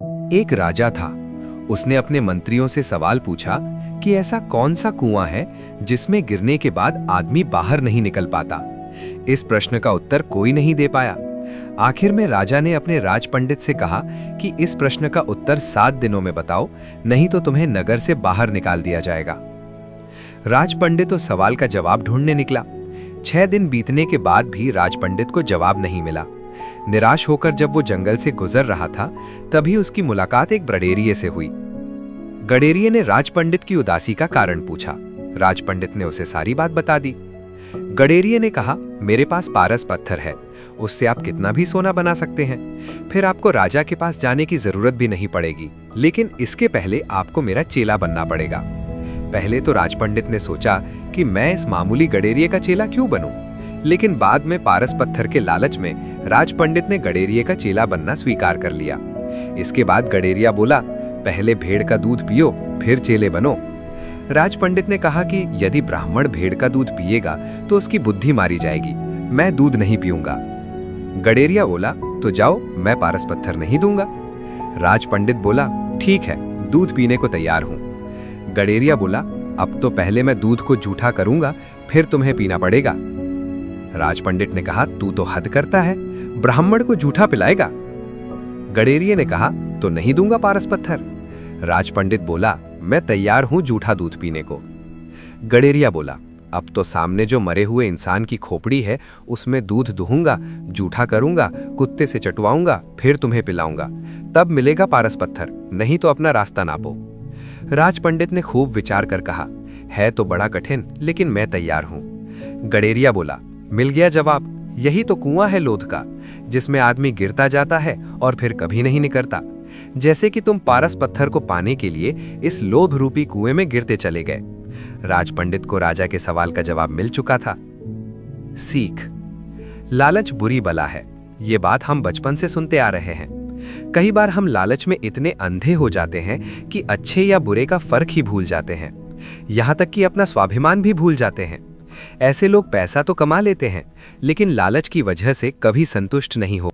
एक राजा था। उसने अपने मंत्रियों से सवाल पूछा कि ऐसा कौन सा कुआं है जिसमें गिरने के बाद आदमी बाहर नहीं निकल पाता। इस प्रश्न का उत्तर कोई नहीं दे पाया। आखिर में राजा ने अपने राज पंडित से कहा कि इस प्रश्न का उत्तर 7 दिनों में बताओ, नहीं तो तुम्हें नगर से बाहर निकाल दिया जाएगा। राज पंडित तो सवाल का जवाब ढूंढने निकला। 6 दिन बीतने के बाद भी राज पंडित को जवाब नहीं मिला। निराश होकर जब वो जंगल से गुजर रहा था, तभी उसकी मुलाकात एक गडेरिये से हुई। गडेरिये ने राज पंडित की उदासी का कारण पूछा। राज पंडित ने उसे सारी बात बता दी। गडेरिये ने कहा, मेरे पास पारस पत्थर है, उससे आप कितना भी सोना बना सकते हैं। फिर आपको राजा के पास जाने की जरूरत भी नहीं पड़ेगी, लेकिन इसके पहले आपको मेरा चेला बनना पड़ेगा। पहले तो राज पंडित ने सोचा कि मैं इस मामूली गडेरिये का चेला क्यों बनूं, लेकिन बाद में पारस पत्थर के लालच में राज पंडित ने गडेरिये का चेला बनना स्वीकार कर लिया। इसके बाद गडेरिया बोला, पहले भेड़ का दूध पियो, फिर चेले बनो। राज पंडित ने कहा कि यदि ब्राह्मण भेड़ का दूध पिएगा तो उसकी बुद्धि मारी जाएगी, मैं दूध नहीं पीऊंगा। गडेरिया बोला, तो जाओ, मैं पारस पत्थर नहीं दूंगा। राज पंडित बोला, ठीक है, दूध पीने को तैयार हूं। गडेरिया बोला, अब तो पहले मैं दूध को जूठा करूंगा, फिर तुम्हें पीना पड़ेगा। राज पंडित ने कहा, तू तो हद करता है, ब्राह्मण को जूठा पिलाएगा। गडेरिये ने कहा, तो नहीं दूंगा पारस पत्थर। राज पंडित बोला, मैं तैयार हूं जूठा दूध पीने को। गडेरिया बोला, अब तो सामने जो मरे हुए इंसान की खोपड़ी है उसमें दूध दुहूंगा, जूठा करूंगा, कुत्ते से चटवाऊंगा, फिर तुम्हें पिलाऊंगा, तब मिलेगा पारस पत्थर, नहीं तो अपना रास्ता नापो। राज पंडित ने खूब विचार कर कहा, है तो बड़ा कठिन, लेकिन मैं तैयार हूं। गडेरिया बोला, मिल गया जवाब, यही तो कुआं है लोध का, जिसमें आदमी गिरता जाता है और फिर कभी नहीं निकलता। जैसे कि तुम पारस पत्थर को पाने के लिए इस लोभ रूपी कुएं में गिरते चले गए। राज पंडित को राजा के सवाल का जवाब मिल चुका था। सीख, लालच बुरी बला है। ये बात हम बचपन से सुनते आ रहे हैं। कई बार हम लालच में इतने अंधे हो जाते हैं कि अच्छे या बुरे का फर्क ही भूल जाते हैं, यहां तक कि अपना स्वाभिमान भी भूल जाते हैं। ऐसे लोग पैसा तो कमा लेते हैं, लेकिन लालच की वजह से कभी संतुष्ट नहीं हो